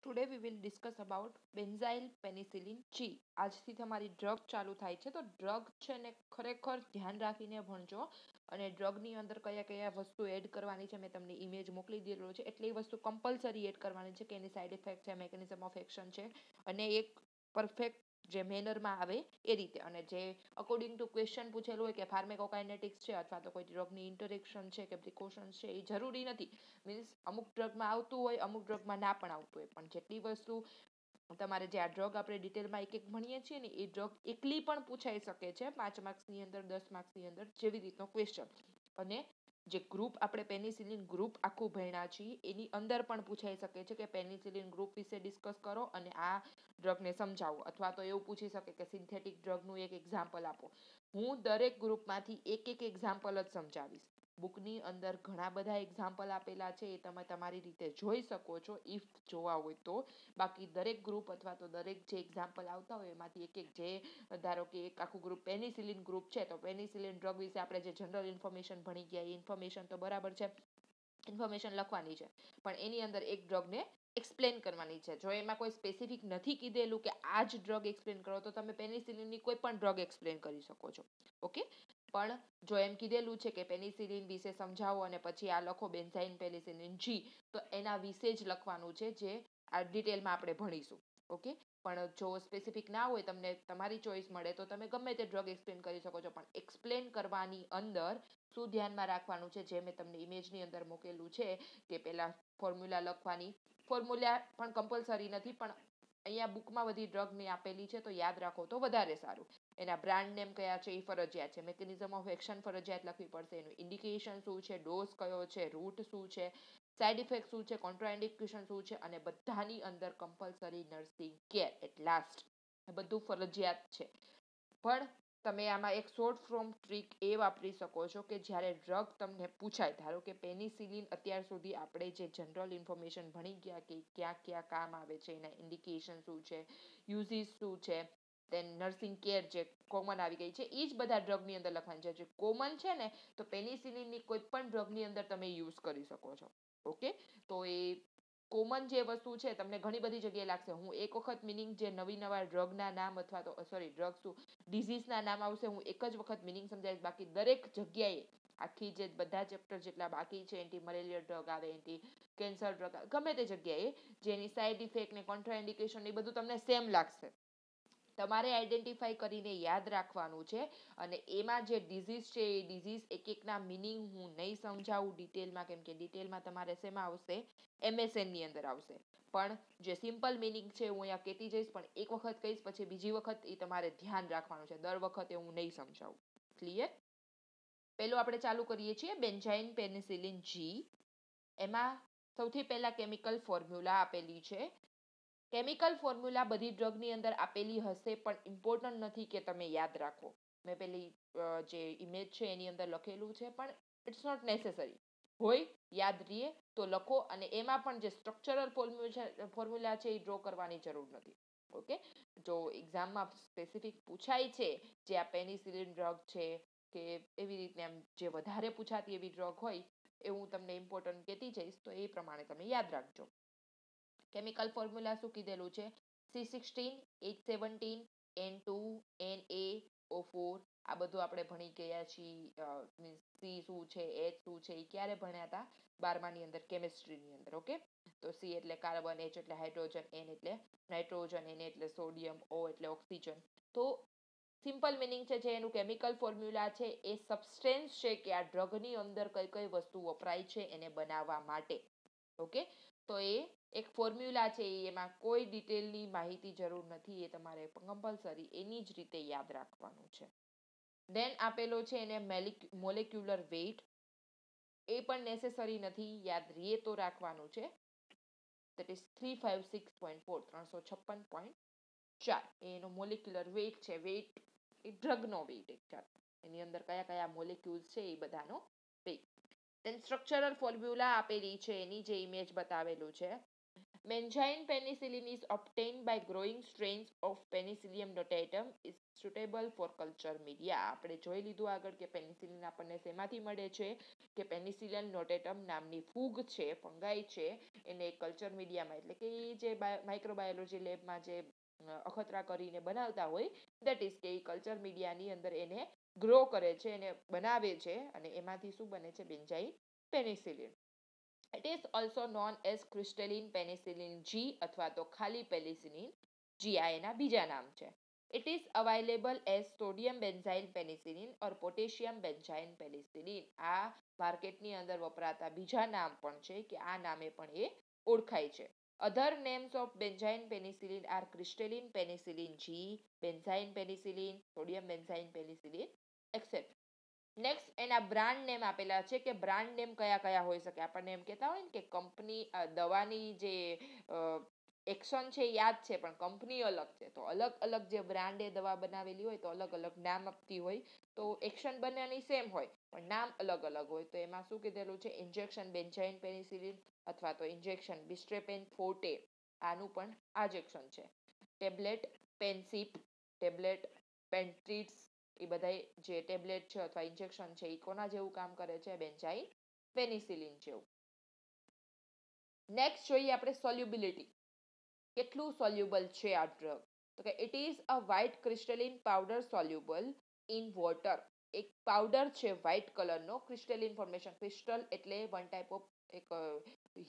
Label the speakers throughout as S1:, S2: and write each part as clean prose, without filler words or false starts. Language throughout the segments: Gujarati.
S1: Today we will discuss about benzyl penicillin G. આજથી તમારી ડ્રગ ચાલુ થાય છે તો ડ્રગ છે ને ખરેખર ધ્યાન રાખીને ભણજો અને ડ્રગની અંદર કયા કયા વસ્તુ એડ કરવાની છે મેં તમને ઇમેજ મોકલી દીધેલો છે એટલે એ વસ્તુ કમ્પલસરી એડ કરવાની છે કે એની સાઇડ ઇફેક્ટ છે મેકેનિઝમ ઓફ એક્શન છે અને એક પરફેક્ટ જે મેનરમાં આવે એ રીતે અને જે અકોર્ડિંગ ટુ ક્વેશ્ચન પૂછેલું હોય કે ફાર્મેકોકાઇનેટિક્સ છે અથવા તો કોઈ ડ્રગની ઇન્ટરેક્શન છે કે પ્રિકોશન્સ છે એ જરૂરી નથી. મીન્સ અમુક ડ્રગમાં આવતું હોય અમુક ડ્રગમાં ના પણ આવતું હોય પણ જેટલી વસ્તુ તમારે જે આ ડ્રગ આપણે ડિટેલમાં એક એક ભણીએ છીએ ને એ ડ્રગ એકલી પણ પૂછાઈ શકે છે 5 માર્ક્સની અંદર 10 માર્ક્સની અંદર જેવી રીતનો ક્વેશ્ચન અને જે ગ્રુપ આપણે પેનિસિલિન ગ્રુપ આખું ભણ્યા છીએ એની અંદર પણ પૂછાઈ શકે છે કે પેનિસિલિન ગ્રુપ વિશે ડિસ્કસ કરો અને આ ડ્રગને સમજાવો અથવા તો એવું પૂછી શકે કે સિન્થેટિક ડ્રગનું એક એક્ઝામ્પલ આપો. હું દરેક ગ્રુપમાંથી એક એક્ઝામ્પલ જ સમજાવીશ. બુકની અંદર ઘણા બધા એક્ઝામ્પલ આપેલા છે એ તમે તમારી રીતે જોઈ શકો છો ઇફ જોવા હોય તો. બાકી દરેક ગ્રુપ અથવા તો દરેક જે એક્ઝામ્પલ આવતા હોય એમાંથી એક જે ધારો કે એક આખું ગ્રુપ પેનિસિલિન ગ્રુપ છે તો પેનિસિલિન ડ્રગ વિશે આપણે જે જનરલ ઇન્ફોર્મેશન ભણી ગયા એ ઇન્ફોર્મેશન તો બરાબર છે, ઇન્ફોર્મેશન લખવાની છે પણ એની અંદર એક ડ્રગને એક્સપ્લેન કરવાની છે. જો એમાં કોઈ સ્પેસિફિક નથી કીધેલું કે આ જ ડ્રગ એક્સપ્લેન કરો તો તમે પેનિસિલિનની કોઈ પણ ડ્રગ એક્સપ્લેન કરી શકો છો. ઓકે, પણ જો એમ કીધેલું છે કે પેનિસિલિન વિશે સમજાવો અને પછી આ લખો બેન્ઝાઇન પેનિસિલિન જી તો એના વિશે જ લખવાનું છે જે આ ડિટેલમાં આપણે ભણીશું. ઓકે, પણ જો સ્પેસિફિક ના હોય તમને તમારી ચોઈસ મળે તો તમે ગમે તે ડ્રગ એક્સપ્લેન કરી શકો છો પણ એક્સપ્લેન કરવાની અંદર શું ધ્યાનમાં રાખવાનું છે જે મેં તમને ઇમેજની અંદર મૂકેલું છે કે પહેલા ફોર્મ્યુલા લખવાની. ફોર્મ્યુલા પણ કમ્પલસરી નથી પણ અહીંયા બુકમાં બધી ડ્રગની આપેલી છે તો યાદ રાખો તો વધારે સારું. એના બ્રાન્ડ નેમ કયા છે એ ફરજિયાત છે, મેકેનિઝમ ઓફ એક્શન ફરજિયાત લખવી પડશે, એનું ઇન્ડિકેશન શું છે, ડોઝ કયો છે, રૂટ શું છે, સાઇડ ઇફેક્ટ શું છે, કોન્ટ્રાઇન્ડિકેશન શું છે અને બધાની અંદર compulsory nursing care at last બધું ફરજિયાત છે. પણ તમે આમાં એક શોર્ટ ફોર્મ ટ્રીક એ વાપરી શકો છો કે જ્યારે ડ્રગ તમને પૂછાય, ધારો કે પેનિસિલિન અત્યાર સુધી આપણે જે જનરલ ઇન્ફોર્મેશન ભણી ગયા કે ક્યાં ક્યાં કામ આવે છે, એના ઇન્ડિકેશન શું છે, યુઝીસ શું છે, દેન નર્સિંગ કેર જે કોમન આવી ગઈ છે એ જ બધા ડ્રગની અંદર લખવાની છે. જે કોમન છે ને તો પેનિસિલિનની કોઈ પણ ડ્રગની અંદર તમે યુઝ કરી શકો છો. ઓકે, તો એ કોમન જે વસ્તુ છે તમને ઘણી બધી જગ્યાએ લાગશે. હું એક વખત મિનિંગ જે નવા ડ્રગના નામ અથવા તો ડ્રગ શું ડિઝીઝના નામ આવશે હું એક જ વખત મિનિંગ સમજાવીશ. બાકી દરેક જગ્યાએ આખી જે બધા ચેપ્ટર જેટલા બાકી છે એન્ટી મલેરિયા ડ્રગ આવે, એન્ટી કેન્સર ડ્રગ આવે, ગમે તે જગ્યાએ જેની સાઇડ ઇફેક્ટ ને કોન્ટ્રાઇન્ડિકેશન એ બધું તમને સેમ લાગશે. તમારે આઈડેન્ટિફાઈ કરીને યાદ રાખવાનું છે અને એમાં જે ડિઝીઝ છે એ ડિઝીઝ એક એકના મિનિંગ હું નહીં સમજાવું ડિટેલમાં કેમ કે ડિટેલમાં તમારે શેમાં આવશે MSNની અંદર આવશે. પણ જે સિમ્પલ મિનિંગ છે હું અહીંયા કહેતી જઈશ પણ એક વખત કહીશ પછી બીજી વખત એ તમારે ધ્યાન રાખવાનું છે. દર વખતે હું નહીં સમજાવું. ક્લિયર? પેલું આપણે ચાલુ કરીએ છીએ બેન્ઝાઇન પેનિસિલિન જી. એમાં સૌથી પહેલા કેમિકલ ફોર્મ્યુલા આપેલી છે. કેમિકલ ફોર્મ્યુલા બધી ડ્રગની અંદર આપેલી હશે પણ ઇમ્પોર્ટન્ટ નથી કે તમે યાદ રાખો. મેં પેલી જે ઇમેજ છે એની અંદર લખેલું છે પણ ઇટ્સ નોટ નેસેસરી. હોય યાદ રહીએ તો લખો અને એમાં પણ જે સ્ટ્રક્ચરલ ફોર્મ્યુલા છે એ ડ્રો કરવાની જરૂર નથી. ઓકે, જો એક્ઝામમાં સ્પેસિફિક પૂછાય છે જે આ પેનિસિલિન ડ્રગ છે કે એવી રીતે એમ જે વધારે પૂછાતી એવી ડ્રગ હોય એ હું તમને ઇમ્પોર્ટન્ટ કહેતી જઈશ તો એ પ્રમાણે તમે યાદ રાખજો. કેમિકલ ફોર્મ્યુલા શું કીધેલું છે C16 H17 N2 NaO4 આ બધું આપણે ભણી ગયા છીએ. C શું છે, H શું છે એ ક્યારે ભણ્યા હતા 12માની અંદર કેમિસ્ટ્રીની અંદર. ઓકે, તો C એટલે કાર્બન, H એટલે હાઇડ્રોજન, N એટલે નાઇટ્રોજન, Na એટલે સોડિયમ, O એટલે ઓક્સિજન. તો સિમ્પલ મિનિંગ છે જે એનું કેમિકલ ફોર્મ્યુલા છે એ સબસ્ટેન્સ છે કે આ ડ્રગની અંદર કઈ કઈ વસ્તુ વપરાય છે એને બનાવવા માટે. ઓકે, તો એ એક ફોર્મ્યુલા છે એમાં કોઈ ડિટેલની માહિતી જરૂર નથી. એ તમારે કમ્પલસરી એની જ રીતે યાદ રાખવાનું છે. દેન આપેલો છે એને મોલેક્યુલર વેઇટ. એ પણ નેસેસરી નથી, યાદ રહીએ તો રાખવાનું છે. that is 356.4 356.4 એનો મોલેક્યુલર વેઇટ છે. વેઇટ એ ડ્રગનો વેઇટ એક એની અંદર કયા કયા મોલેક્યુલ્સ છે એ બધાનો વેઇટ. દેન સ્ટ્રક્ચરલ ફોર્મ્યુલા આપેલી છે એની જે ઇમેજ બતાવેલું છે. Benzyl penicillin is obtained by growing strains of Penicillium notatum is suitable for culture media. આપણે જોઈ લીધું આગળ કે પેનિસિલિન આપણને શેમાંથી મળે છે કે પેનિસિલિન નોટેટમ નામની ફૂગ છે, ફંગાઈ છે, એને કલ્ચર મીડિયામાં એટલે કે જે માઇક્રોબાયોલોજી લેબમાં જે અખતરા કરીને બનાવતા હોય દેટ ઇઝ કે કલ્ચર મીડિયાની અંદર એને ગ્રો કરે છે, એને બનાવે છે અને એમાંથી શું બને છે benzyl penicillin. It is also known as crystalline penicillin G અથવા તો ખાલી પેનિસિલિન G આ એના બીજા નામ છે. It is available as sodium benzyl penicillin or potassium benzyl penicillin. આ માર્કેટની અંદર વપરાતા બીજા નામ પણ છે કે આ નામે પણ એ ઓળખાય છે. Other names of benzyl penicillin are crystalline penicillin G, benzyl penicillin, sodium benzyl penicillin, etc. Next એના બ્રાન્ડ નેમ આપેલા છે કે બ્રાન્ડ નેમ કયા કયા હોઈ શકે. આપણને એમ કહેતા હોય ને કે કંપની દવાની જે એક્શન છે યાદ છે પણ કંપની અલગ છે, તો અલગ અલગ જે બ્રાન્ડે દવા બનાવેલી હોય તો અલગ અલગ નામ આપતી હોય, તો એક્શન બંનેની સેમ હોય પણ નામ અલગ અલગ હોય. તો એમાં શું કીધેલું છે, ઇન્જેક્શન બેન્ઝાઇલ પેનિસિલિન અથવા તો ઇન્જેક્શન બિસ્ટ્રેપેન ફોર્ટે, આનું પણ આ જ એક્શન છે. ટેબ્લેટ પેનસિપ, ટેબ્લેટ પેન્ટ્રીટ્સ, એ બધા જે ટેબ્લેટ છે અથવા ઇન્જેક્શન છે એ કોના જેવું કામ કરે છે, બેન્ઝાઇલ પેનિસિલિન જેવું. નેક્સ્ટ જોઈએ આપણે સોલ્યુબિલિટી, કેટલું સોલ્યુબલ છે આ ડ્રગ. તો કે it is a white crystalline powder soluble in water. એક પાવડર છે વ્હાઇટ કલરનો, ક્રિસ્ટલિન ફોર્મેશન, ક્રિસ્ટલ એટલે વન ટાઈપ ઓફ એક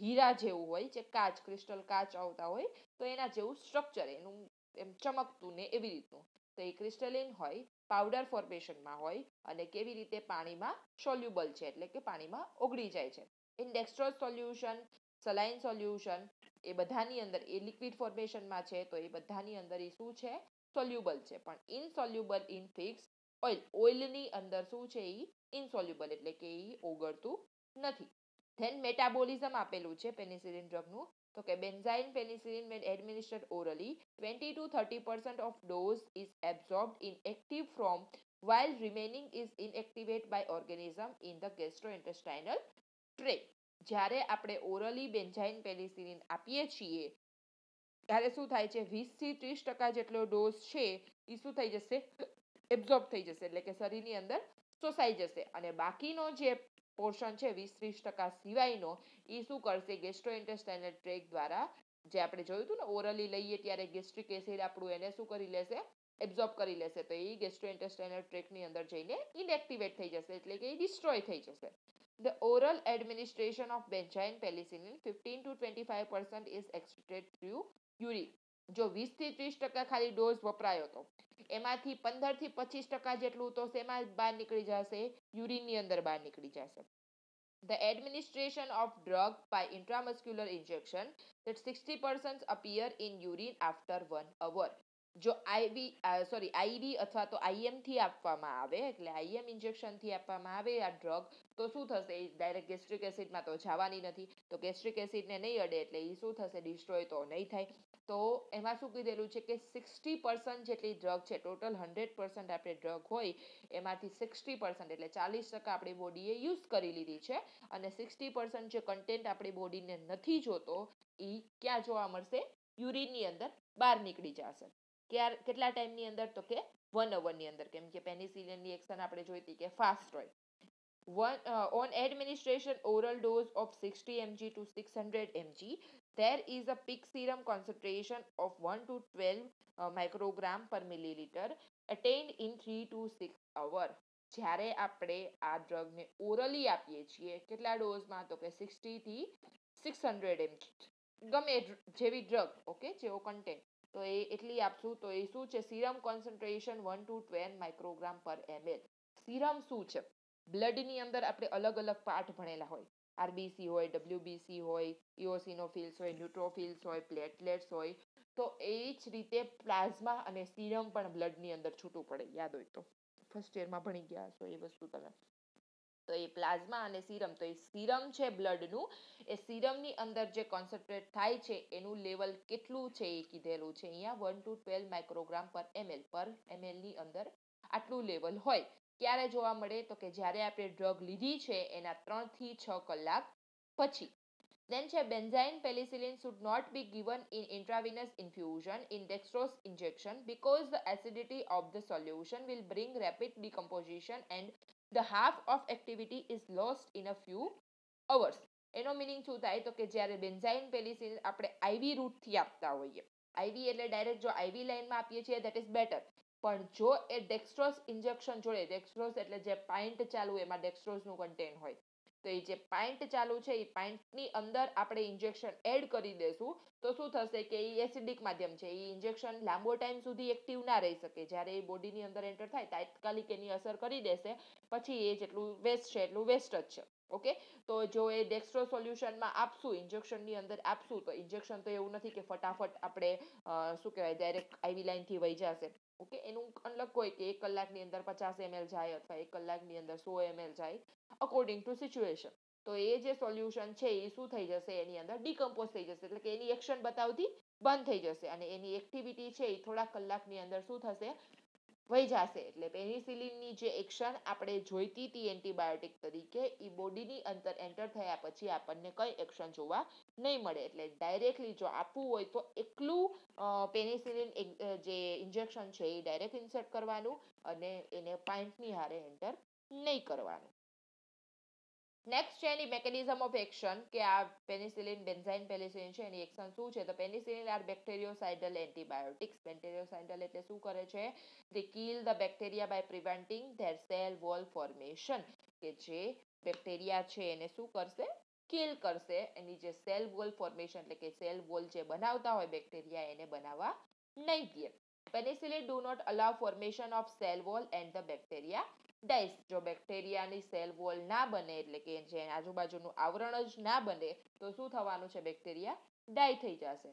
S1: હીરા જેવું હોય, જે કાચ, ક્રિસ્ટલ કાચ આવતા હોય તો એના જેવું સ્ટ્રક્ચર, એનું એમ ચમકતું ને એવી રીતનું. તો એ ક્રિસ્ટલિન હોય, પાવડર ફોર્મેશનમાં હોય અને કેવી રીતે પાણીમાં સોલ્યુબલ છે એટલે કે પાણીમાં ઓગળી જાય છે. ઇન ડેક્સ્ટ્રોઝ સોલ્યુશન, સલાઇન સોલ્યુશન, એ બધાની અંદર એ લિક્વિડ ફોર્મેશનમાં છે તો એ બધાની અંદર એ શું છે, સોલ્યુબલ છે. પણ ઇનસોલ્યુબલ ઇન ફિક્સ ઓઇલ, ઓઇલની અંદર શું છે એ ઇનસોલ્યુબલ એટલે કે એ ઓગળતું નથી. ધેન મેટાબોલિઝમ આપેલું છે પેનિસિલિન ડ્રગનું. તો કે benzyl penicillin when administered orally 20 to 30% of dose is absorbed in active form while remaining is inactivated by organism in the gastrointestinal tract. જ્યારે આપણે ઓરલી બેન્ઝાઇલ પેનિસિલિન આપીએ છીએ ત્યારે શું થાય છે, 20 થી 30% જેટલો ડોઝ છે એ શું થઈ જશે, એબ્ઝોર્બ થઈ જશે એટલે કે શરીરની અંદર શોષાઈ જશે અને બાકીનો જે પોર્શન છે 20-30% સિવાયનો એ શું કરશે, ગેસ્ટ્રોઇન્ટેસ્ટાઇનલ ટ્રેક દ્વારા, જે આપણે જોયું હતું ને ઓરલી લઈએ ત્યારે ગેસ્ટ્રિક એસિડ આપણું એને શું કરી લેશે, એબ્ઝોર્બ કરી લેશે, તો એ ગેસ્ટ્રોઇન્ટેસ્ટાઇનલ ટ્રેકની અંદર જઈને ઇનએક્ટિવેટ થઈ જશે એટલે કે એ ડિસ્ટ્રોય થઈ જશે. The oral administration of benzyl penicillin 15 to 25% is excreted through urine. જો 20 થી 30% ખાલી ડોઝ વપરાયો હતો એમાંથી 15 થી 25% જેટલું તો શેમાં બહાર નીકળી જશે, યુરિનની અંદર બહાર નીકળી જશે. The administration of drug by intramuscular injection that 60% appear in urine after 1 hour. જો આઈવી અથવા તો આઈએમ થી આપવામાં આવે એટલે આઈએમ ઇન્જેક્શન થી આપવામાં આવે આ ડ્રગ તો શું થશે, ડાયરેક્ટ ગેસ્ટ્રિક એસિડમાં તો જવાની નથી, તો ગેસ્ટ્રિક એસિડને નહીં અડે એટલે એ શું થશે, ડિસ્ટ્રોય તો નહીં થાય. તો એમાં શું કીધેલું છે કે 60% જેટલી ડ્રગ છે, ટોટલ 100% આપણે ડ્રગ હોય એમાંથી 60% એટલે 40% આપણી બોડીએ યુઝ કરી લીધી છે અને 60% જે કન્ટેન્ટ આપણી બોડીને નથી જોતો એ ક્યાં જોવા મળશે, યુરિનની અંદર બહાર નીકળી જશે. કેટલા ટાઈમની અંદર, તો કે 1 અવરની અંદર, કેમ કે પેનિસિલિનની એક્શન આપણે જોઈતી કે ફાસ્ટ હોય. On administration oral dose of 60 mg to 600 mg, there is a peak serum concentration of 1 to 12 microgram per milliliter attained in 3 to 6 hours. જ્યારે આપણે આ ડ્રગને ઓરલી આપીએ છીએ કેટલા ડોઝમાં, તો કે 60 થી 600 mg, ગમે જેવી ડ્રગ, ઓકે, જેવો કન્ટેન્ટ, તો એ એટલી આપશું તો એ શું છે, સીરમ કોન્સન્ટ્રેશન 1 to 12 માઇક્રોગ્રામ પર ml. સીરમ શું છે, બ્લડની અંદર આપણે અલગ અલગ પાર્ટ ભણેલા હોય, આરબીસી હોય, ડબ્લ્યુબીસી હોય, ઇઓસિનોફિલ્સ હોય, ન્યુટ્રોફિલ્સ હોય, પ્લેટલેટ્સ હોય, તો એ જ રીતે પ્લાઝ્મા અને સીરમ પણ બ્લડની અંદર છૂટું પડે, યાદ હોય તો ફર્સ્ટ યરમાં ભણી ગયા છો એ વસ્તુ તમે. તો એ પ્લાઝ્મા અને સીરમ, તો એ સીરમ છે બ્લડનું, એ સીરમની અંદર જે કોન્સન્ટ્રેટ થાય છે એનું લેવલ કેટલું છે એ કીધેલું છે અહીંયા 1 to 12 માઇક્રોગ્રામ પર ml ની અંદર આટલું લેવલ હોય. ક્યારે જોવા મળે, તો કે જ્યારે આપણે ડ્રગ લીધી છે એના 3 થી 6 કલાક પછી. Then છે benzyl penicillin should not be given in intravenous infusion in dextrose injection because the acidity of the solution will bring rapid decomposition and the half of activity is lost in a few hours. એનો મિનિંગ શું થાય તો કે જ્યારે બેન્ઝાઇન પેનિસિલિન આપણે આઈવી રૂટથી આપતા હોઈએ, આઈવી એટલે ડાયરેક્ટ જો આઈવી લાઇનમાં આપીએ છીએ દેટ ઇઝ બેટર, પણ જો એ ડેક્સ્ટ્રોઝ ઇન્જેક્શન જોડે, ડેક્સ્ટ્રોઝ એટલે જે પાઇન્ટ ચાલુ એમાં ડેક્સ્ટ્રોઝનું કન્ટેન્ટ હોય, તો એ જે પાઇન્ટ ચાલુ છે એ પાઇન્ટની અંદર આપણે ઇન્જેક્શન એડ કરી દેશું તો શું થશે કે એ એસિડિક માધ્યમ છે, એ ઇન્જેક્શન લાંબો ટાઈમ સુધી એક્ટિવ ના રહી શકે. જ્યારે એ બોડીની અંદર એન્ટર થાય તાત્કાલિક એની અસર કરી દેશે, પછી એ જેટલું વેસ્ટ છે એટલું વેસ્ટ જ છે. ઓકે, તો જો એ ડેક્સ્ટ્રો સોલ્યુશનમાં આપશું, ઇન્જેક્શનની અંદર આપશું, તો ઇન્જેક્શન તો એવું નથી કે ફટાફટ આપણે શું કહેવાય ડાયરેક્ટ આઈવી લાઇનથી વહી જશે. ઓકે, એનું અલગ હોય કે 1 કલાકની અંદર 50 ml જાય અથવા 1 કલાકની અંદર 100 ml જાય, અકોર્ડિંગ ટુ સિચ્યુએશન. તો એ જે સોલ્યુશન છે એ શું થઈ જશે, એની અંદર ડિકમ્પોઝ થઈ જશે, એટલે કે એની એક્શન બતાવતી બંધ થઈ જશે અને એની એક્ટિવિટી છે એ થોડા કલાકની અંદર શું થશે, વહી જશે. એટલે પેનિસિલિનની જે એક્શન આપણે જોઈતી હતી એન્ટીબાયોટિક તરીકે, એ બોડીની અંદર એન્ટર થયા પછી આપણને કઈ એક્શન જોવા નહીં મળે. એટલે ડાયરેક્ટલી જો આપવું હોય તો એકલું પેનિસિલિન જે ઇન્જેક્શન છે એ ડાયરેક્ટ ઇન્સર્ટ કરવાનું અને એને પાઇન્ટની હારે એન્ટર નહીં કરવાનું. નેક્સ્ટ છે એની મેકેનિઝમ ઓફ એક્શન, કે આ પેનિસિલિન બેન્ઝાઇન પેનિસિલિન છે એની એક્શન શું છે. તો પેનિસિલિન આર બેક્ટેરિયોસાઇડલ એન્ટીબાયોટિક્સ. બેક્ટેરિયોસાઇડલ એટલે શું કરે છે, they kill the bacteria by preventing their cell wall formation. કે જે બેક્ટેરિયા છે એને શું કરશે, કિલ કરશે, એની જે સેલ વોલ ફોર્મેશન એટલે કે સેલ વોલ જે બનાવતા હોય બેક્ટેરિયા એને બનાવવા નહીં દે. Penicillin do not allow formation of cell wall and the bacteria dies. જો બેક્ટેરિયાની સેલ વોલ ના બને એટલે કે જે આજુબાજુનું આવરણ જ ના બને તો શું થવાનું છે, બેક્ટેરિયા ડાય થઈ જશે.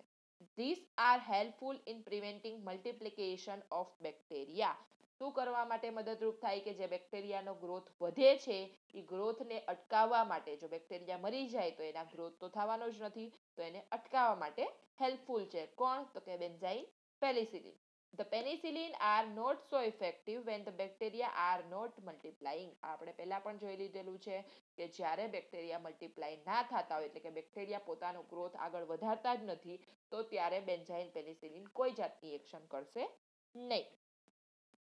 S1: These are helpful in preventing multiplication of bacteria. શું કરવા માટે મદદરૂપ થાય કે જે બેક્ટેરિયાનો ગ્રોથ વધે છે એ ગ્રોથને અટકાવવા માટે, જો બેક્ટેરિયા મરી જાય તો એના ગ્રોથ તો થવાનો જ નથી, તો એને અટકાવવા માટે હેલ્પફુલ છે. કોણ, તો કે બેન્ઝાઇન penicillin. The penicillin are not so effective when the bacteria are not multiplying. આપણે પહેલા પણ જોઈ લીધેલું છે કે જ્યારે બેક્ટેરિયા મલ્ટીપ્લાય ના થતા હોય એટલે કે બેક્ટેરિયા પોતાનો ગ્રોથ આગળ વધારતા જ નથી તો ત્યારે બેન્ઝાઇન પેનિસિલિન કોઈ જાતની એક્શન કરશે નહીં.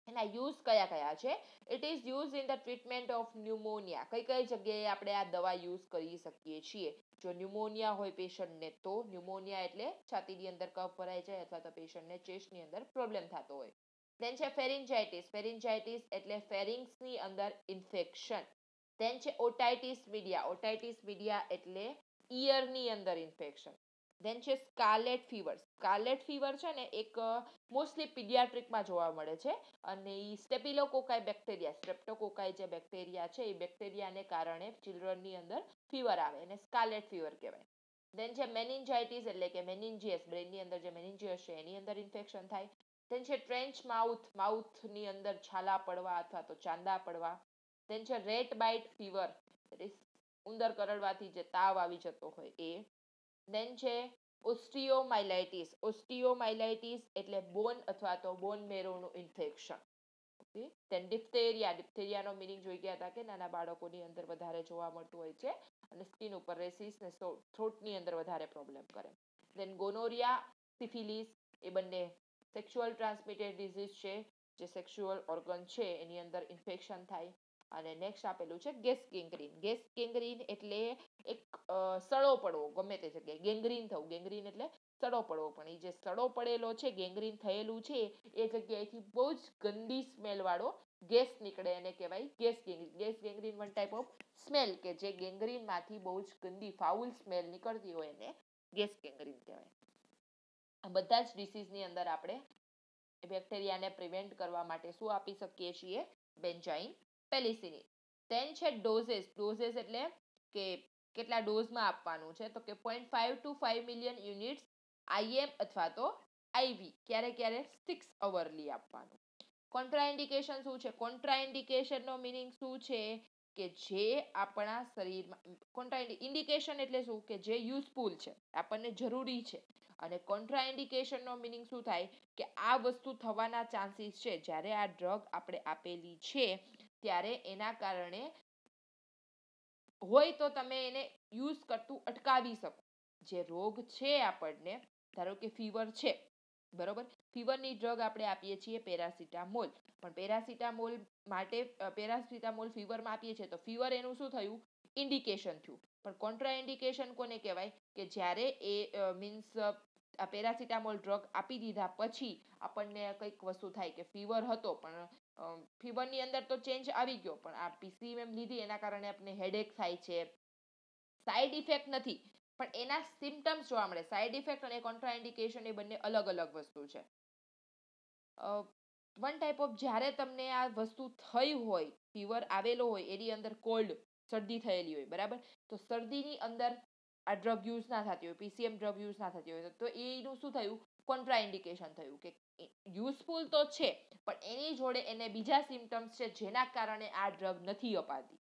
S1: એના યુઝ કયા કયા છે? It is use in the treatment of pneumonia. કઈ કઈ જગ્યાએ આપણે આ દવા યુઝ કરી શકીએ છીએ? જો ન્યુમોનિયા હોય પેશન્ટને તો, ન્યુમોનિયા એટલે છાતીની અંદર કફ ભરાઈ જાય અથવા તો પેશન્ટને ચેસ્ટની અંદર પ્રોબ્લેમ થતો હોય. દેન છે ફેરિન્જાઇટિસ. ફેરિન્જાઇટિસ એટલે ફેરિંગ્સની અંદર ઇન્ફેક્શન. દેન છે ઓટાઇટિસ મીડિયા. ઓટાઇટિસ મીડિયા એટલે ઇયરની અંદર ઇન્ફેક્શન. દેન છે સ્કાર્લેટ ફીવર. સ્કાર્લેટ ફીવર છે ને એક મોસ્ટલી પીડિયાટ્રિકમાં જોવા મળે છે અને એ સ્ટેપિલોકોકાઈ બેક્ટેરિયા, સ્ટ્રેપ્ટોકોકાઈ જે બેક્ટેરિયા છે એ બેક્ટેરિયાને કારણે ચિલ્ડ્રનની અંદર ફીવર આવે એને સ્કાર્લેટ ફીવર કહેવાય. દેન છે મેનિન્જાઇટિસ એટલે કે મેનિન્જિયસ, બ્રેનની અંદર જે મેનિન્જિયસ છે એની અંદર ઇન્ફેક્શન થાય. દેન છે ટ્રેન્ચ માઉથ, માઉથની અંદર છાલા પડવા અથવા તો ચાંદા પડવા. દેન છે રેટ બાઇટ ફીવર, ઉંદર કરડવાથી જે તાવ આવી જતો હોય એ. દેન છે ઓસ્ટિયોમાઇલાઇટિસ. ઓસ્ટિયોમાઇલાઇટિસ એટલે બોન અથવા તો બોન મેરોનું ઇન્ફેક્શન. ઓકે, દેન ડિપ્થેરિયા. ડિપ્થેરિયાનો મિનિંગ જોઈ ગયા હતા કે નાના બાળકોની અંદર વધારે જોવા મળતું હોય છે અને સ્કિન ઉપર રેસિસ ને થ્રોટની અંદર વધારે પ્રોબ્લેમ કરે. દેન ગોનોરિયા, સિફિલિસ એ બંને સેક્સ્યુઅલ ટ્રાન્સમિટેડ ડિઝીઝ છે, જે સેક્સ્યુઅલ ઓર્ગન છે એની અંદર ઇન્ફેક્શન થાય. અને નેક્સ્ટ આપેલું છે ગેસ ગેંગ્રીન. ગેસ ગેંગ્રીન એટલે એક સડો પડવો ગમે તે જગ્યાએ, ગેંગ્રીન થવું. ગેંગ્રીન એટલે સડો પડવો, પણ એ જે સડો પડેલો છે, ગેંગ્રીન થયેલું છે એ જગ્યાએથી બહુ જ ગંદી સ્મેલ વાળો ગેસ નીકળે એને કહેવાય gas gangrene. Gas gangrene one type of smell કે જે ગેંગ્રીનમાંથી બહુ જ ગંદી ફાઉલ સ્મેલ નીકળતી હોય એને ગેસ ગેંગ્રીન કહેવાય. આ બધા જ ડિસીઝની અંદર આપણે બેક્ટેરિયાને પ્રિવેન્ટ કરવા માટે શું આપી શકીએ છીએ? બેન્ઝાઇન પેનિસિલિન. દેન છે ડોઝેસ. ડોઝેસ એટલે કે કેટલા ડોઝમાં આપવાનું છે, તો કે 0.5 to 5 મિલિયન યુનિટ્સ આઈએમ અથવા તો આઈવી. ક્યારે 6 અવરલી આપવાનું. કોન્ટ્રાઇન્ડિકેશન શું છે? કોન્ટ્રાઇન્ડિકેશનનો મિનિંગ શું છે કે જે આપણા શરીરમાં, ઇન્ડિકેશન એટલે શું કે જે યુઝફુલ છે, આપણને જરૂરી છે, અને કોન્ટ્રાઇન્ડિકેશનનો મિનિંગ શું થાય કે આ વસ્તુ થવાના ચાન્સીસ છે જ્યારે આ ડ્રગ આપણે આપેલી છે ત્યારે એના કારણે હોય તો તમે એને યુઝ કરતું અટકાવી શકો. જે રોગ છે આપણને, ધારો કે ફીવર છે બરોબર. ફીવરની ડ્રગ આપણે આપીએ છીએ પેરાસિટામોલ, પણ પેરાસિટામોલ માટે પેરાસિટામોલ ફીવરમાં આપીએ છીએ તો ફીવર એનું શું થયું, ઇન્ડિકેશન થયું. પણ કોન્ટ્રા ઇન્ડિકેશન કોને કહેવાય, કે જ્યારે એ મીન્સ આ પેરાસિટામોલ ડ્રગ આપી દીધા પછી આપણને કંઈક વસ્તુ થાય કે ફીવર હતો પણ ફીવરની અંદર તો ચેન્જ આવી ગયો, પણ આ પીસીએમ લીધી એના કારણે આપણને હેડેક થાય છે, સાઈડ ઇફેક્ટ નથી પણ એના સિમ્ટમ્સ જોવા મળે. સાઈડ ઇફેક્ટ અને કોન્ટ્રાઇન્ડિકેશન એ બંને અલગ અલગ વસ્તુ છે. વન ટાઈપ ઓફ જ્યારે તમને આ વસ્તુ થઈ હોય, ફીવર આવેલો હોય, એની અંદર કોલ્ડ શરદી થયેલી હોય, બરાબર, તો શરદીની અંદર આ ડ્રગ યુઝ ના થતી હોય, પીસીએમ ડ્રગ યુઝ ના થતી હોય, તો એનું શું થયું, કોન્ટ્રાઇન્ડિકેશન થયું, કે યુઝફુલ તો છે પણ એની જોડે એને બીજા સિમ્ટમ્સ છે જેના કારણે આ ડ્રગ નથી અપાતી.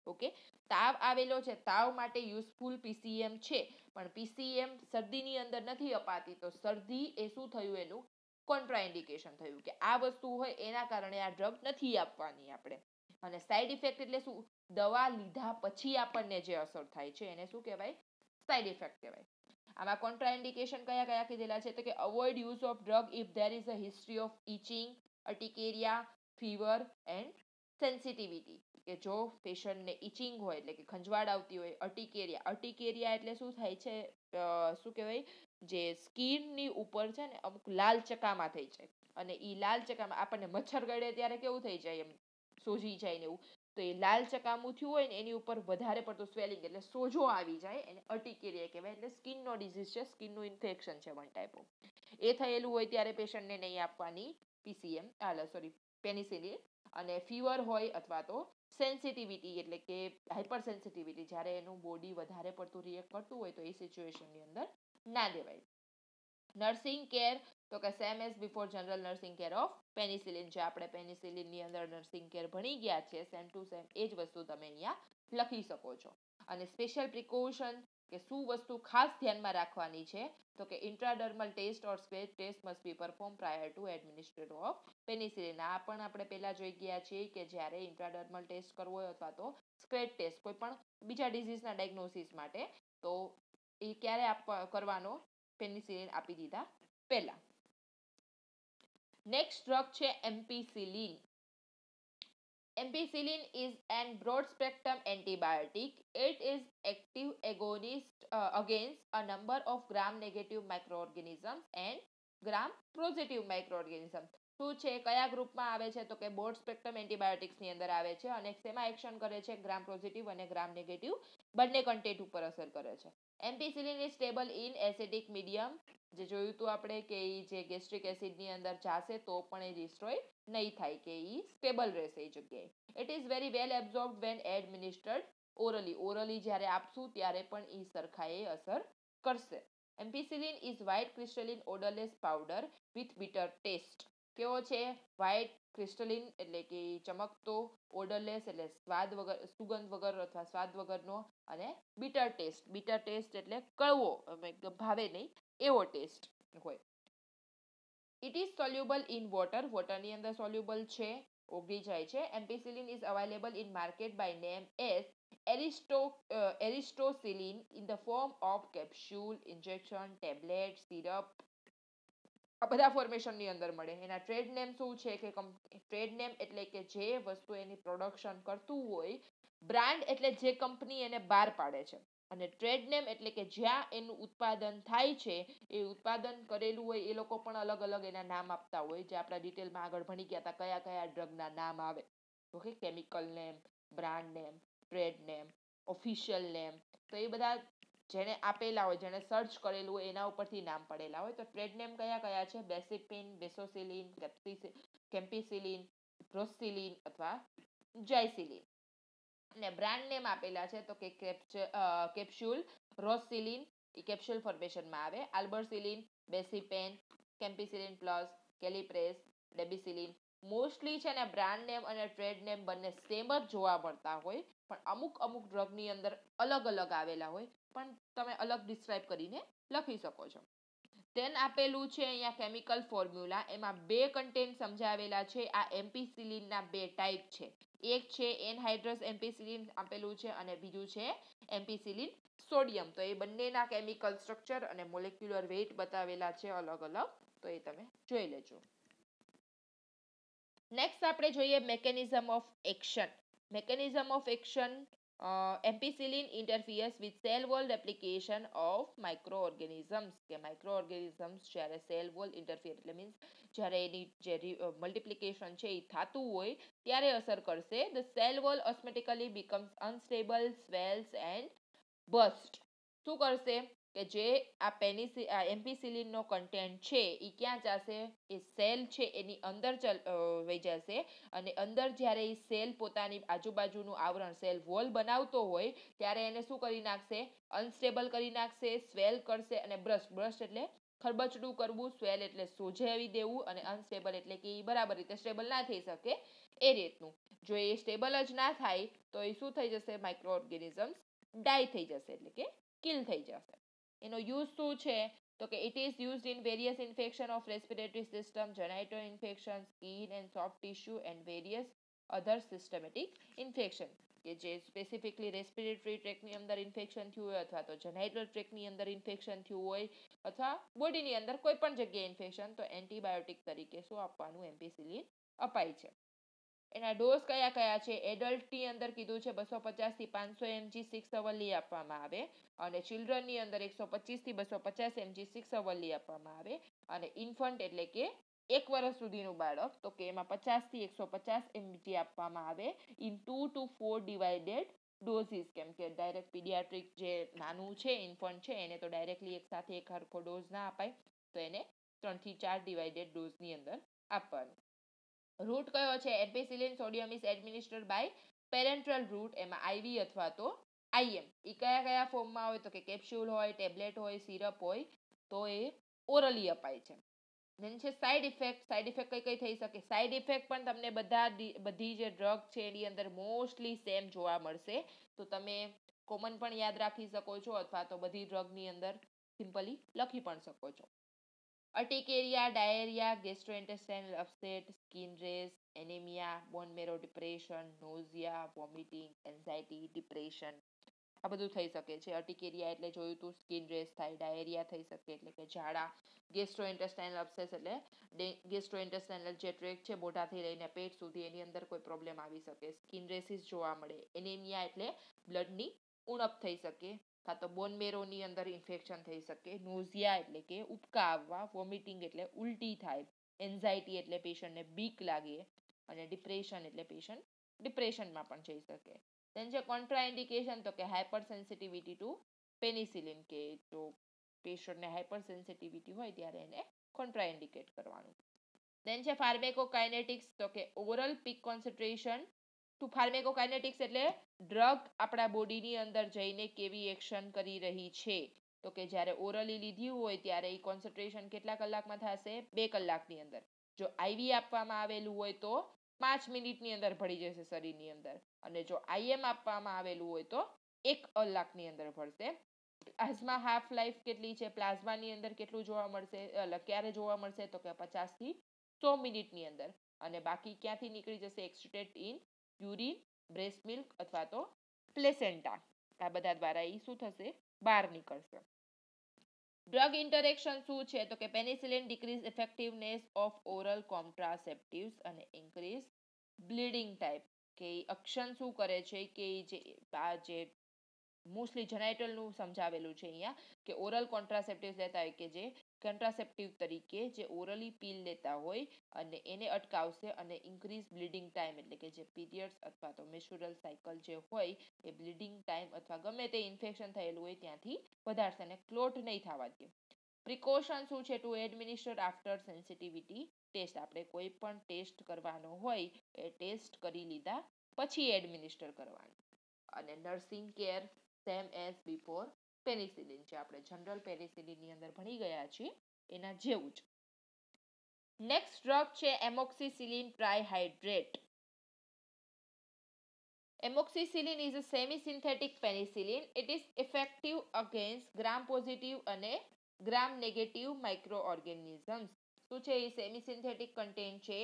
S1: ઓકે, તાવ આવેલો છે, તાવ માટે યુઝફુલ પીસીએમ છે, પણ પીસીએમ શરદીની અંદર નથી અપાતી, તો શરદી એ શું થયું, એનું કોન્ટ્રાઇન્ડિકેશન થયું, કે આ વસ્તુ હોય એના કારણે આ ડ્રગ નથી આપવાની આપણે. અને સાઈડ ઇફેક્ટ એટલે શું, દવા લીધા પછી આપણને જે અસર થાય છે એને શું કહેવાય, સાઈડ ઇફેક્ટ કહેવાય. આમાં કોન્ટ્રાઇન્ડિકેશન કયા કયા કીધેલા છે, તો કે avoid use of drug if there is a history of itching, urticaria, fever and sensitivity. કે જો પેશન્ટને ઇચિંગ હોય એટલે કે ખંજવાળ આવતી હોય, અર્ટિકેરિયા એટલે શું થાય છે, શું કહેવાય, જે સ્કિનની ઉપર છે ને અમુક લાલ ચકામાં થઈ જાય, અને એ લાલ ચકામાં આપણને મચ્છર કરડે ત્યારે કેવું થઈ જાય, એમ સોજી જાય ને એવું, તો એ લાલ ચકામું થયું હોય ને એની ઉપર વધારે પડતું સ્વેલિંગ એટલે સોજો આવી જાય, એને અર્ટિકેરિયા કહેવાય. એટલે સ્કિનનો ડિઝીઝ છે, સ્કિનનું ઇન્ફેક્શન છે વન ટાઈપ ઓફ. એ થયેલું હોય ત્યારે પેશન્ટને નહીં આપવાની પીસીએમ, પેનિસિલિન. અને ફીવર હોય અથવા તો સેન્સિટિવિટી એટલે કે હાઇપર સેન્સિટિવિટી, જ્યારે એનું બોડી વધારે પડતું રિએક્ટ કરતું હોય તો એ સિચ્યુએશનની અંદર ના દેવાય. નર્સિંગ કેર, તો કે same as before general nursing care of penicillin. જે આપણે પેનિસિલિનની અંદર નર્સિંગ કેર ભણી ગયા છે સેમ ટુ સેમ એ જ વસ્તુ તમે અહીંયા લખી શકો છો. અને સ્પેશિયલ પ્રિકોશન, કે શું વસ્તુ ખાસ ધ્યાનમાં રાખવાની છે, તો કે intradermal test or sweat test must be perform prior to administration of penicillin. આ પણ આપણે પહેલા જોઈ ગયા છીએ કે જ્યારે ઇન્ટ્રાડર્મલ ટેસ્ટ કરવો હોય અથવા તો સ્ક્વેટ ટેસ્ટ કોઈ પણ બીજા ડિઝીઝના ડાયગ્નોસિસ માટે, તો એ ક્યારે કરવાનો, પેનિસિલિન આપી દીધા પહેલા. નેક્સ્ટ ડ્રગ છે ampicillin. Ampicillin is an broad-spectrum antibiotic. It is active agonist against a number of gram-negative microorganisms and gram-positive microorganisms. શું છે, કયા ગ્રુપમાં આવે છે, તો કે બ્રોડ સ્પેક્ટ્રમ એન્ટીબાયોટિક્સની અંદર આવે છે, અને શેમાં એક્શન કરે છે, ગ્રામ પોઝિટિવ અને ગ્રામ નેગેટિવ બંને કન્ટેન્ટ ઉપર અસર કરે છે. Ampicillin is stable in acidic medium. જે જોયું હતું આપણે કે જે ગેસ્ટ્રિક એસિડની અંદર જાશે તો પણ એ ડિસ્ટ્રોય નહીં થાય, કે એ સ્ટેબલ રહેશે એ જગ્યાએ. It is very well absorb when administered orally. Orally જ્યારે આપશું ત્યારે પણ એ સરખાએ અસર કરશે. Ampicillin is white crystalline odourless powder with bitter taste. કેવો છે, વ્હાઇટ ક્રિસ્ટલિન એટલે કે ચમકતો, ઓડરલેસ એટલે સ્વાદ વગર, સુગંધ વગર અથવા સ્વાદ વગરનો, અને બીટર ટેસ્ટ. બીટર ટેસ્ટ એટલે કડવો, એકદમ ભાવે નહીં એવો ટેસ્ટ હોય. It is soluble in water. વોટરની અંદર સોલ્યુબલ છે, ઓગળી જાય છે. Ampicillin is available in market by name as Aristocillin in the form of capsule, injection, tablet, syrup, આ બધા ફોર્મેશનની અંદર મળે. એના ટ્રેડ નેમ શું છે, કે ટ્રેડ નેમ એટલે કે જે વસ્તુ એની પ્રોડક્શન કરતું હોય, બ્રાન્ડ એટલે જે કંપની એને બહાર પાડે છે, અને ટ્રેડ નેમ એટલે કે જ્યાં એનું ઉત્પાદન થાય છે, એ ઉત્પાદન કરેલું હોય એ લોકો પણ અલગ અલગ એના નામ આપતા હોય, જે આપણા ડિટેલમાં આગળ ભણી ગયા હતા કયા કયા ડ્રગના નામ આવે. Okay, chemical name, brand name, trade name, official name, તો એ બધા જેને આપેલા હોય, જેને સર્ચ કરેલું હોય એના ઉપરથી નામ પડેલા હોય. તો ટ્રેડ નેમ કયા કયા છે, બેસિપિન, બેસોસિલિન, કેમ્પિસિલિન, પ્રોસિલિન અથવા જાયસિલિન. અને બ્રાન્ડ નેમ આપેલા છે તો કે કેપ્સ્યુલ, રોસિલિન એ કેપ્સ્યુલ ફોર્મેશનમાં આવે, આલ્બરસિલિન, બેસિપેન, કેમ્પિસિલિન પ્લસ, કેલિપ્રેસ, ડેબિસિલિન. મોસ્ટલી છે ને બ્રાન્ડ નેમ અને ટ્રેડ નેમ બંને સેમ જ જોવા મળતા હોય, પણ અમુક અમુક ડ્રગની અંદર અલગ અલગ આવેલા હોય, પણ તમે અલગ ડિસ્ક્રાઇબ કરીને લખી શકો છો. દેન આપેલું છે અહીંયા કેમિકલ ફોર્મ્યુલા, એમાં બે કન્ટેન્ટ સમજાવેલા છે. આ એમ્પિસિલિનના બે ટાઈપ છે. એક છે એનહાઇડ્રસ એમ્પિસિલિન આપેલું છે અને બીજું છે એમ્પિસિલિન સોડિયમ. તો એ બંનેના કેમિકલ સ્ટ્રક્ચર અને મોલેક્યુલર વેઇટ બતાવેલા છે અલગ અલગ, તો એ તમે જોઈ લેજો. નેક્સ્ટ આપણે જોઈએ mechanism of action. Mechanism of action, ampicillin interferes with cell wall replication of microorganisms. કે માઇક્રોઓર્ગેનિઝમ્સ જ્યારે સેલ વોલ ઇન્ટરફિયર એટલે મીન્સ જ્યારે એની જે મલ્ટિપ્લિકેશન છે એ થતું હોય ત્યારે અસર કરશે. The cell wall osmotically becomes unstable, swells and burst. શું કરશે કે જે આ એમ્પિસિલિનનો કન્ટેન્ટ છે એ ક્યાં જશે, એ સેલ છે એની અંદર વહી જશે અને અંદર જ્યારે એ સેલ પોતાની આજુબાજુનું આવરણ સેલ વોલ બનાવતો હોય ત્યારે એને શું કરી નાખશે, અનસ્ટેબલ કરી નાખશે, સ્વેલ કરશે અને બ્રસ્ટ એટલે ખરબચડું કરવું, સ્વેલ એટલે સોજાવી દેવું અને અનસ્ટેબલ એટલે કે એ બરાબર રીતે સ્ટેબલ ના થઈ શકે એ રીતનું. જો એ સ્ટેબલ જ ના થાય તો એ શું થઈ જશે, માઇક્રો ઓર્ગેનિઝમ્સ ડાય થઈ જશે એટલે કે કિલ થઈ જશે. એનો યુઝ શું છે તો કે it is used in various infection of respiratory system, genital infection, skin and soft tissue and various other systematic infection. કે જે સ્પેસિફિકલી રેસ્પિરેટરી ટ્રેકની અંદર ઇન્ફેક્શન થયું હોય અથવા તો જેનાઇટલ ટ્રેકની અંદર ઇન્ફેક્શન થયું હોય અથવા બોડીની અંદર કોઈ પણ જગ્યાએ ઇન્ફેક્શન, તો એન્ટીબાયોટિક તરીકે શું આપવાનું, એમ્પિસિલિન અપાય છે. એના ડોઝ કયા કયા છે, એડલ્ટની અંદર કીધું છે 250 થી 500 mg 6 અવરલી આપવામાં આવે અને ચિલ્ડ્રનની અંદર 125 થી 250 mg 6 અવરલી આપવામાં આવે અને ઇન્ફન્ટ એટલે કે 1 વર્ષ સુધીનું બાળક તો કે એમાં 50 થી 150 mg આપવામાં આવે ઇન 2 to 4 ડિવાઇડેડ ડોઝીસ. કેમ કે ડાયરેક્ટ પીડિયાટ્રિક જે નાનું છે ઇન્ફન્ટ છે એને તો ડાયરેક્ટલી એક સાથે એક હરખો ડોઝ ના અપાય, તો એને 3 થી 4 ડિવાઇડેડ ડોઝની અંદર આપવાનું. રૂટ કયો છે, ampicillin sodium is administered by parenteral route, એમાં આઈવી અથવા તો આઈએમ. એ કયા કયા ફોર્મમાં હોય તો કે કેપ્સ્યુલ હોય, ટેબ્લેટ હોય, સિરપ હોય, તો એ ઓરલી અપાય છે. દેન છે સાઇડ ઇફેક્ટ. સાઇડ ઇફેક્ટ કઈ કઈ થઈ શકે, સાઇડ ઇફેક્ટ પણ તમને બધી જે ડ્રગ છે એની અંદર મોસ્ટલી સેમ જોવા મળશે, તો તમે કોમન પણ યાદ રાખી શકો છો અથવા તો બધી ડ્રગની અંદર સિમ્પલી લખી પણ શકો છો. Urticaria, diarrhoea, gastrointestinal upset, skin rash, anaemia, bone marrow depression, nausea, vomiting, anxiety, depression, આ બધું થઈ શકે છે. અર્ટિકેરિયા એટલે જોયું તું સ્કિન રેસ થાય, ડાયેરિયા થઈ શકે એટલે કે ઝાડા, ગેસ્ટ્રોઇન્ટેસ્ટાઇનલ અપસેસ એટલે ગેસ્ટ્રોઇન્ટેસ્ટાઇનલ જે ટ્રેક છે મોઢાથી લઈને પેટ સુધી એની અંદર કોઈ પ્રોબ્લેમ આવી શકે, સ્કિન રેસીસ જોવા મળે, એનેમિયા એટલે બ્લડની ઉણપ થઈ શકે કાં તો બોન મેરોની અંદર ઇન્ફેક્શન થઈ શકે, નોઝિયા એટલે કે ઉબકા આવવા, વોમિટિંગ એટલે ઉલટી થાય, એન્ઝાઇટી એટલે પેશન્ટને બીક લાગે અને ડિપ્રેશન એટલે પેશન્ટ ડિપ્રેશનમાં પણ જઈ શકે. દેન છે કોન્ટ્રાઇન્ડિકેશન તો કે હાઇપર સેન્સિટિવિટી ટુ પેનિસિલિન, કે જો પેશન્ટને હાઇપર સેન્સિટિવિટી હોય ત્યારે એને કોન્ટ્રાઇન્ડિકેટ કરવાનું. દેન છે ફાર્મેકોકાઇનેટિક્સ તો કે ઓરલ પીક કોન્સન્ટ્રેશન ટુ ફાર્મેકોકાઇનેટિક્સ એટલે ડ્રગ આપણા બોડીની અંદર જઈને કેવી એક્શન કરી રહી છે, તો કે જ્યારે ઓરલી લીધી હોય ત્યારે એ કોન્સન્ટ્રેશન કેટલા કલાકમાં થશે, 2 કલાકની અંદર. જો આઈવી આપવામાં આવેલું હોય તો 5 મિનિટની અંદર ભળી જશે શરીરની અંદર અને જો આઈએમ આપવામાં આવેલું હોય તો 1 કલાકની અંદર ભળશે. પ્લાઝ્મા હાફ લાઈફ કેટલી છે, પ્લાઝમાની અંદર કેટલું જોવા મળશે, ક્યારે જોવા મળશે તો કે 50 થી 100 મિનિટની અંદર અને બાકી ક્યાંથી નીકળી જશે, એક્સટ્રેટ ઇન યુરિન, બ્રેસ્ટ મિલ્ક અથવા તો પ્લેસેન્ટા, આ બધા દ્વારા એ શું થશે, બહાર નીકળશે. ડ્રગ ઇન્ટરેક્શન શું છે તો કે penicillin decrease effectiveness of oral contraceptives અને ઇન્ક્રીઝ બ્લીડિંગ ટાઈપ. કે એક્શન શું કરે છે કે જે મોસ્ટલી જેનાઇટલનું સમજાવેલું છે અહીંયા કે ઓરલ કોન્ટ્રાસેપ્ટિવ્સ લેતા હોય કે જે કોન્ટ્રાસેપ્ટિવ તરીકે જે ઓરલી પીલ લેતા હોય અને એને અટકાવશે અને ઇન્ક્રીઝ બ્લીડિંગ ટાઈમ એટલે કે જે પીરિયડ્સ અથવા તો મેન્સ્ટ્રુઅલ સાયકલ જે હોય એ બ્લીડિંગ ટાઈમ અથવા ગમે તે ઇન્ફેક્શન થયેલું હોય ત્યાંથી વધારશે અને ક્લોટ નહીં થવા દે. પ્રિકોશન શું છે, to administer after sensitivity test. આપણે કોઈ પણ ટેસ્ટ કરવાનો હોય એ ટેસ્ટ કરી લીધા પછી એડમિનિસ્ટર કરવાનું. અને nursing care same as before penicillin, જે આપણે જનરલ પેનિસિલિનની અંદર ભણી ગયા છીએ એના જેવું જ. નેક્સ્ટ ડ્રગ છે એમોક્સિસિલિન ટ્રાઇહાઇડ્રેટ. Amoxicillin is a semi-synthetic penicillin. It is effective against gram-positive અને ગ્રામ નેગેટિવ માઇક્રો ઓર્ગેનિઝમ્સ શું છે? એ સેમી સિન્થેટિક કન્ટેન્ટ છે.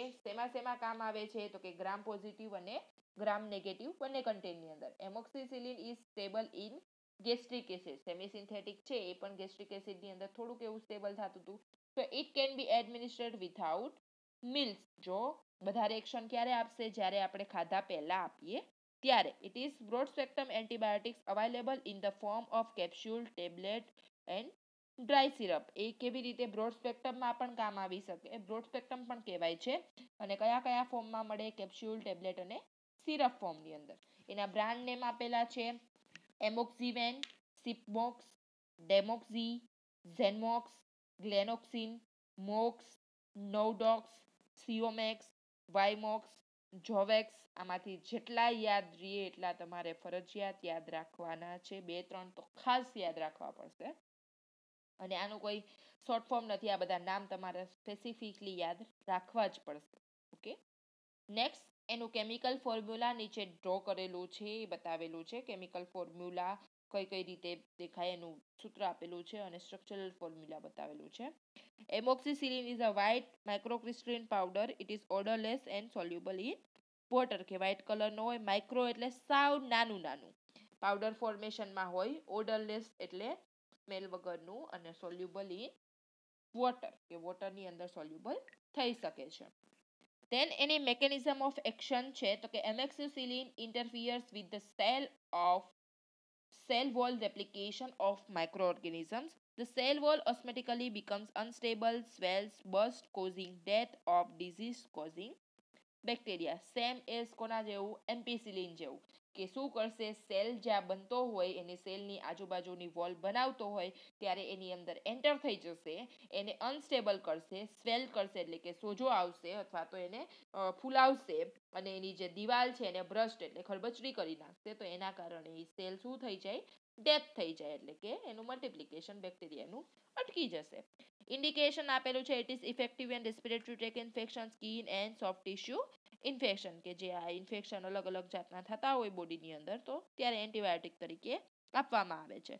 S1: શેમાં કામ આવે છે? તો કે ગ્રામ પોઝિટિવ અને ગ્રામ નેગેટિવ બંને કન્ટેન્ટની અંદર. Amoxicillin is stable in gastric acid. Semi synthetic છે એ પણ ગેસ્ટ્રિક એસિડની અંદર થોડુંક એવું સ્ટેબલ થતું હતું. તો it can be administered without meals. જો વધારે એક્શન ક્યારે આપશે? જ્યારે આપણે ખાધા પહેલા આપીએ ત્યારે. It is broad spectrum antibiotics available in the form of capsule, tablet and dry syrup. એ કેવી રીતે બ્રોડ સ્પેક્ટ્રમમાં પણ કામ આવી શકે, બ્રોડ સ્પેક્ટ્રમ પણ કહેવાય છે. અને કયા ફોર્મમાં મળે? કેપ્સ્યુલ, ટેબ્લેટ અને સિરપ ફોર્મની અંદર. એના બ્રાન્ડ નેમ આપેલા છે એમોક્સિવેન, સિપમોક્સ, ડેમોક્સી, ઝેનમોક્સ, ગ્લેનોક્સિન, મોક્સ, નોવડોક્સ, સિયોમેક્સ, વાયમોક્સ, જોવેક્સ. આમાંથી જેટલા યાદ રહીએ એટલા તમારે ફરજિયાત યાદ રાખવાના છે. 2-3 તો ખાસ યાદ રાખવા પડશે. અને આનું કોઈ શોર્ટ ફોર્મ નથી. આ બધા નામ તમારે સ્પેસિફિકલી યાદ રાખવા જ પડશે. ઓકે, નેક્સ્ટ એનું કેમિકલ ફોર્મ્યુલા નીચે ડ્રો કરેલું છે, બતાવેલું છે. કેમિકલ ફોર્મ્યુલા કઈ રીતે દેખાય એનું સૂત્ર આપેલું છે અને સ્ટ્રક્ચરલ ફોર્મ્યુલા બતાવેલું છે. Amoxicillin is a white microcrystalline powder. It is odourless and soluble in water. કે વ્હાઇટ કલરનો હોય. માઇક્રો એટલે સાવ નાનું પાવડર ફોર્મેશનમાં હોય. ઓડરલેસ એટલે સ્મેલ વગરનું, અને સોલ્યુબલ ઇન વોટર કે વોટરની અંદર સોલ્યુબલ થઈ શકે છે. Then any mechanism of action છે તો કે amoxicillin interferes with the cell wall replication of microorganisms. The cell wall osmotically becomes unstable, swells, bursts, causing death of disease causing bacteria. Same as કોના જેવું? એમ્પિસિલિન જેવું. કે શું કરશે? સેલ જ્યાં બનતો હોય એની સેલની આજુબાજુની વોલ બનાવતો હોય ત્યારે એની અંદર એન્ટર થઈ જશે, એને અનસ્ટેબલ કરશે, સ્વેલ કરશે એટલે કે સોજો આવશે અથવા તો એને ફૂલાવશે, અને એની જે દિવાલ છે એને બ્રસ્ટ એટલે ખરબચડી કરી નાખશે. તો એના કારણે એ સેલ શું થઈ જાય? ડેથ થઈ જાય, એટલે કે એનું મલ્ટિપ્લિકેશન બેક્ટેરિયાનું અટકી જશે. ઇન્ડિકેશન આપેલું છે. It is effective in respiratory track infection, skin and soft tissue infection. કે જે આ ઇન્ફેક્શન અલગ જાતના થતા હોય બોડીની અંદર, તો ત્યારે એન્ટીબાયોટિક તરીકે આપવામાં આવે છે.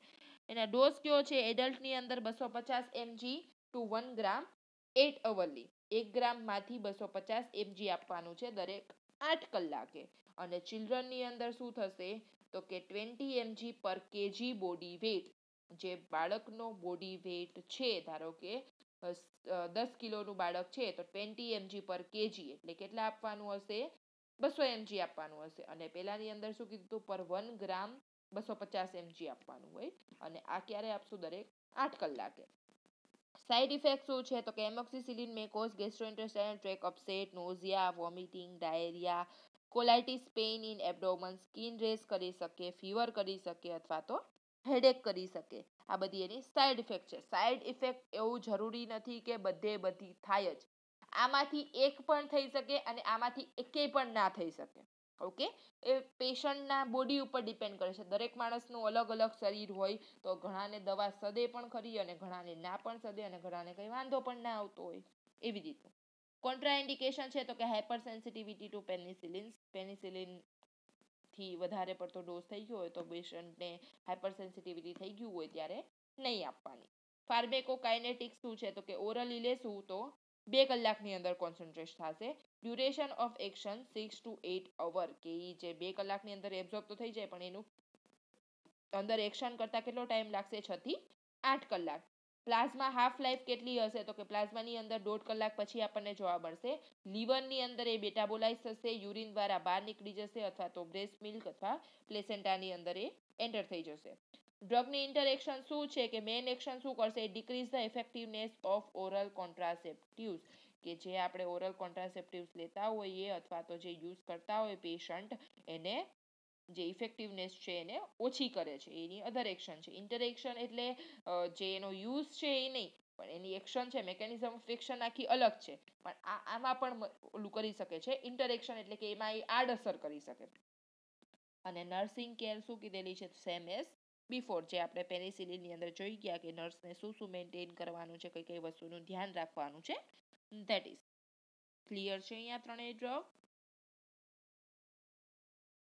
S1: એના ડોઝ કયો છે? એડલ્ટની અંદર 250 mg ટુ 1 ગ્રામ 8 અવરલી. 1 ગ્રામમાંથી 250 mg આપવાનું છે દરેક 8 કલાકે. અને ચિલ્ડ્રનની અંદર શું થશે? તો કે 20 mg પર kg બોડી વેટ. જે બાળકનો બોડી વેટ છે, ધારો કે 10 કિલોનું બાળક છે તો 20 mg પર કેજી એટલે કેટલા આપવાનું હશે? 200 mg આપવાનું હશે. અને પેલાની અંદર શું કીધું? પર 1 ગ્રામ 250 mg આપવાનું હોય. અને આ ક્યારે આપશું? દરેક 8 કલાકે. સાઇડ ઇફેક્ટ શું છે? તો કે amoxicillin may cause gastrointestinal tract upset, nausea, vomiting, diarrhoea, colitis, pain in abdomen, skin rash કરી શકે, ફીવર કરી શકે અથવા તો હેડેક કરી શકે. આ બધી એની સાઇડ ઇફેક્ટ છે. સાઇડ ઇફેક્ટ એવું જરૂરી નથી કે બધી થાય જ. આમાંથી એક પણ થઈ શકે અને આમાંથી એકેય પણ ના થઈ શકે. ઓકે, એ પેશન્ટના બોડી ઉપર ડિપેન્ડ કરે છે. દરેક માણસનું અલગ શરીર હોય, તો ઘણાને દવા સદે પણ ખરી અને ઘણાને ના પણ સદે, અને ઘણાને કંઈ વાંધો પણ ના આવતો હોય. એવી રીતે કોન્ટ્રાઇન્ડિકેશન છે તો કે hyper sensitivity to penicillin. Penicillin થી વધારે પડતો ડોઝ થઈ ગયો હોય તો પેશન્ટને હાઇપર સેન્સિટિવિટી થઈ ગયું હોય ત્યારે નહીં આપવાની. ફાર્મેકોકાઇનેટિક્સ શું છે? તો કે ઓરલી લેશું તો 2 કલાકની અંદર કોન્સન્ટ્રેટ થશે. ડ્યુરેશન ઓફ એક્શન 6 to 8 અવર. કે જે 2 કલાકની અંદર એબ્ઝોર્બ તો થઈ જાય, પણ એનું અંદર એક્શન કરતા કેટલો ટાઈમ લાગશે? 6 થી 8 કલાક. પ્લાઝમા હાફ લાઈફ કેટલી હશે? તો કે પ્લાઝમાની અંદર 1.5 કલાક પછી આપણને જોવા મળશે. લીવરની અંદર એ મેટાબોલાઇઝ થશે, યુરિન દ્વારા બહાર નીકળી જશે, અથવા તો બ્રેસ્ટ મિલ્ક અથવા પ્લેસેન્ટાની અંદર એ એન્ટર થઈ જશે. ડ્રગની ઇન્ટરેક્શન શું છે? કે મેઇન એક્શન શું કરશે? Decrease the effectiveness of oral contraceptives. કે જે આપણે ઓરલ કોન્ટ્રાસેપ્ટિવ્સ લેતા હોઈએ અથવા તો જે યુઝ કરતા હોય પેશન્ટ, એને જે ઇફેક્ટિવનેસ છે એને ઓછી કરે છે. એની અધર એક્શન છે. ઇન્ટરેક્શન એટલે જે એનો યુઝ છે એ નહીં, પણ એની એક્શન છે, મેકેનિઝમ ઓફ એક્શન આખી અલગ છે. પણ આમાં પણ ઓલું કરી શકે છે. ઇન્ટરેક્શન એટલે કે એમાં એ આડઅસર કરી શકે. અને નર્સિંગ કેર શું કીધેલી છે? Same as before. જે આપણે પેનિસિલિનની અંદર જોઈ ગયા કે નર્સને શું મેન્ટેન કરવાનું છે, કઈ વસ્તુનું ધ્યાન રાખવાનું છે. ધેટ ઇઝ ક્લિયર છે અહીંયા ત્રણેય ડ્રગ.